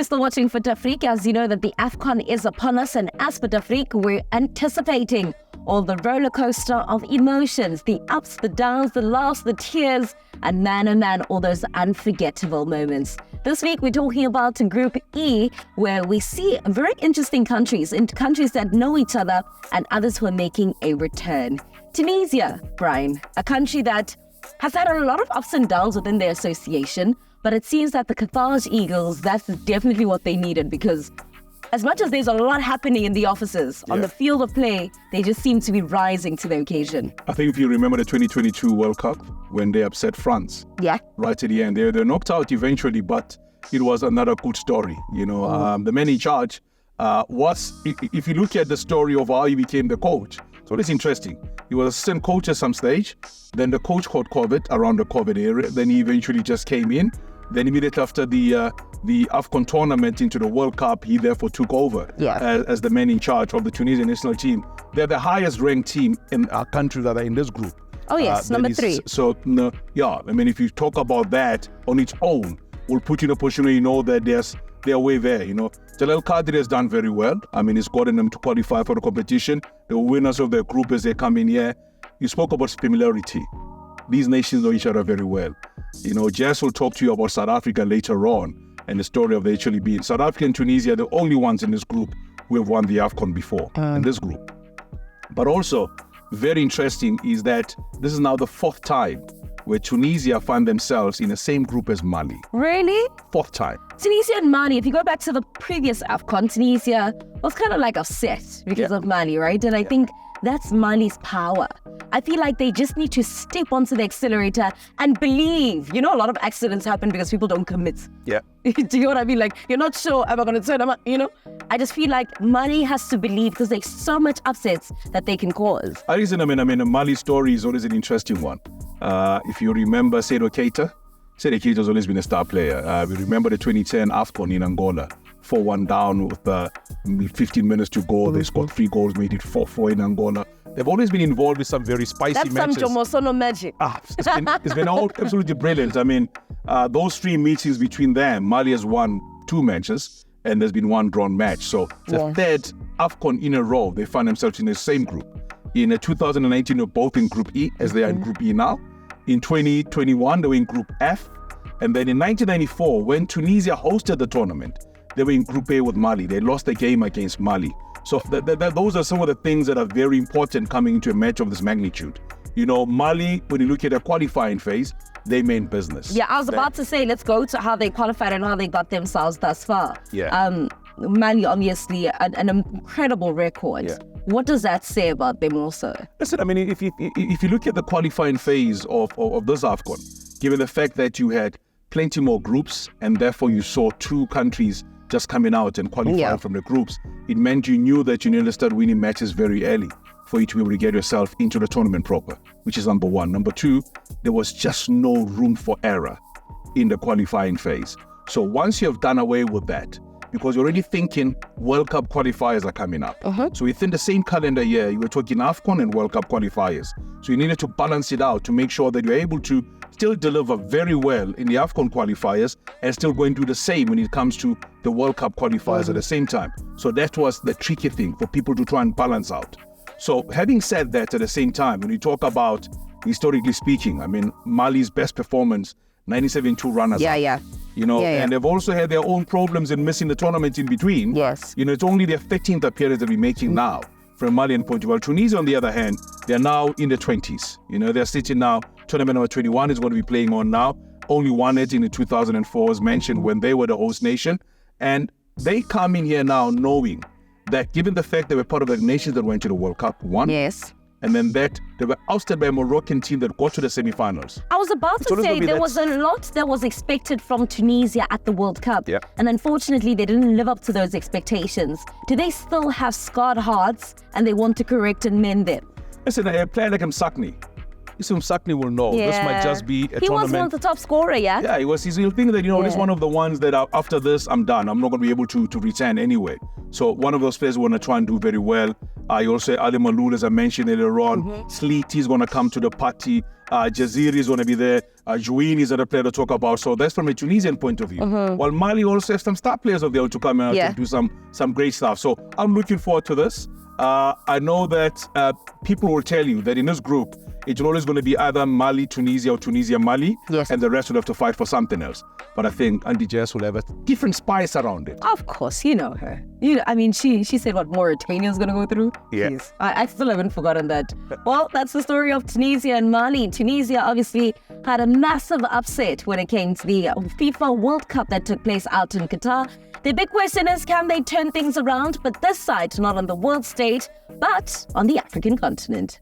you're still watching Fut-Afrique, as you know that the Afcon is upon us, and as Fut-Afrique, we're anticipating all the roller coaster of emotions, the ups, the downs, the laughs, the tears, and man, oh man, all those unforgettable moments. This week, we're talking about Group E, where we see very interesting countries that know each other and others who are making a return. Tunisia, Brian, a country that has had a lot of ups and downs within their association, but it seems that the Carthage Eagles, that's definitely what they needed, because as much as there's a lot happening in the offices, on the field of play, they just seem to be rising to the occasion. I think if you remember the 2022 World Cup, when they upset France, right at the end, they're knocked out eventually, but it was another good story. You know, the man in charge was, if you look at the story of how he became the coach, so it's interesting. He was assistant coach at some stage, then the coach caught COVID around the COVID era, then he eventually just came in. Then immediately after the Afcon tournament into the World Cup, he therefore took over as the man in charge of the Tunisian national team. They're the highest ranked team in our country that are in this group. Oh yes, number 3. So, I mean, if you talk about that on its own, will put you in a position where you know that they're way there, you know. Jalal Qadri has done very well. I mean, he's gotten them to qualify for the competition. The winners of their group as they come in here. You spoke about familiarity. These nations know each other very well. You know, Jess will talk to you about South Africa later on and the story of they actually being. South Africa and Tunisia are the only ones in this group who have won the Afcon before in this group. But also, very interesting is that this is now the 4th time where Tunisia find themselves in the same group as Mali. Really? 4th time. Tunisia and Mali, if you go back to the previous Afcon, Tunisia was kind of like upset because of Mali, right? And I think that's Mali's power. I feel like they just need to step onto the accelerator and believe. You know, a lot of accidents happen because people don't commit. Yeah. Do you know what I mean? Like, you're not sure, am I going to turn? You know? I just feel like Mali has to believe because there's so much upsets that they can cause. I mean, a Mali story is always an interesting one. If you remember Seydou Keita has always been a star player. We remember the 2010 Afcon in Angola. 4-1 down with 15 minutes to go. They scored 3 goals, made it 4-4 in Angola. They've always been involved with some very spicy matches. That's some Jomosono magic. It's been all absolutely brilliant. I mean, those 3 meetings between them, Mali has won 2 matches and there's been 1 drawn match. So the 3rd Afcon in a row, they find themselves in the same group. In 2019, they're both in Group E, as they are in Group E now. In 2021, they were in Group F. And then in 1994, when Tunisia hosted the tournament, they were in Group A with Mali. They lost the game against Mali. So those are some of the things that are very important coming into a match of this magnitude. You know, Mali, when you look at the qualifying phase, they mean business. Yeah, I was about to say, let's go to how they qualified and how they got themselves thus far. Yeah. Mali, obviously, an incredible record. Yeah. What does that say about them also? Listen, I mean, if you look at the qualifying phase of this Afcon, given the fact that you had plenty more groups and therefore you saw 2 countries just coming out and qualifying from the groups, it meant you knew that you needed to start winning matches very early for you to be able to get yourself into the tournament proper, which is number 1. Number 2, there was just no room for error in the qualifying phase. So once you have done away with that, because you're already thinking World Cup qualifiers are coming up. So within the same calendar year, you were talking Afcon and World Cup qualifiers. So you needed to balance it out to make sure that you're able to still deliver very well in the Afcon qualifiers and still going to do the same when it comes to the World Cup qualifiers at the same time. So that was the tricky thing for people to try and balance out. So having said that, at the same time, when you talk about, historically speaking, I mean, Mali's best performance, 97-2 runners-up. You know, and they've also had their own problems in missing the tournament in between. Yes. You know, it's only their 13th appearance that we're making now from a Malian point of view. Tunisia, on the other hand, they're now in the 20s. You know, they're sitting now, tournament number 21 is what we're playing on now. Only won it in the 2004, as mentioned, when they were the host nation. And they come in here now knowing that given the fact they were part of the nations that went to the World Cup, and then that they were ousted by a Moroccan team that got to the semi-finals. I was about to say there was a lot that was expected from Tunisia at the World Cup. And unfortunately, they didn't live up to those expectations. Do they still have scarred hearts and they want to correct and mend them? Listen, a player like Msakni, Msakni will know. This might just be a tournament. He was one of the top scorer, Yeah, he was. He'll think that, you know, this is one of the ones that after this, I'm done. I'm not going to be able to return anyway. So one of those players who want to try and do very well. You also Ali Malul, as I mentioned earlier on. Sleety is going to come to the party. Jaziri is going to be there. Jouini is another player to talk about. So that's from a Tunisian point of view. While Mali also has some star players of their own to come out and do some great stuff. So I'm looking forward to this. I know that people will tell you that in this group, it's always going to be either Mali, Tunisia, or Tunisia, Mali, and the rest will have to fight for something else. But I think Andy Jess will have a different spice around it. Of course, you know her. She said what Mauritania's going to go through. Yeah. Jeez, I still haven't forgotten that. Well, that's the story of Tunisia and Mali. Tunisia obviously had a massive upset when it came to the FIFA World Cup that took place out in Qatar. The big question is, can they turn things around? But this side, not on the world stage, but on the African continent.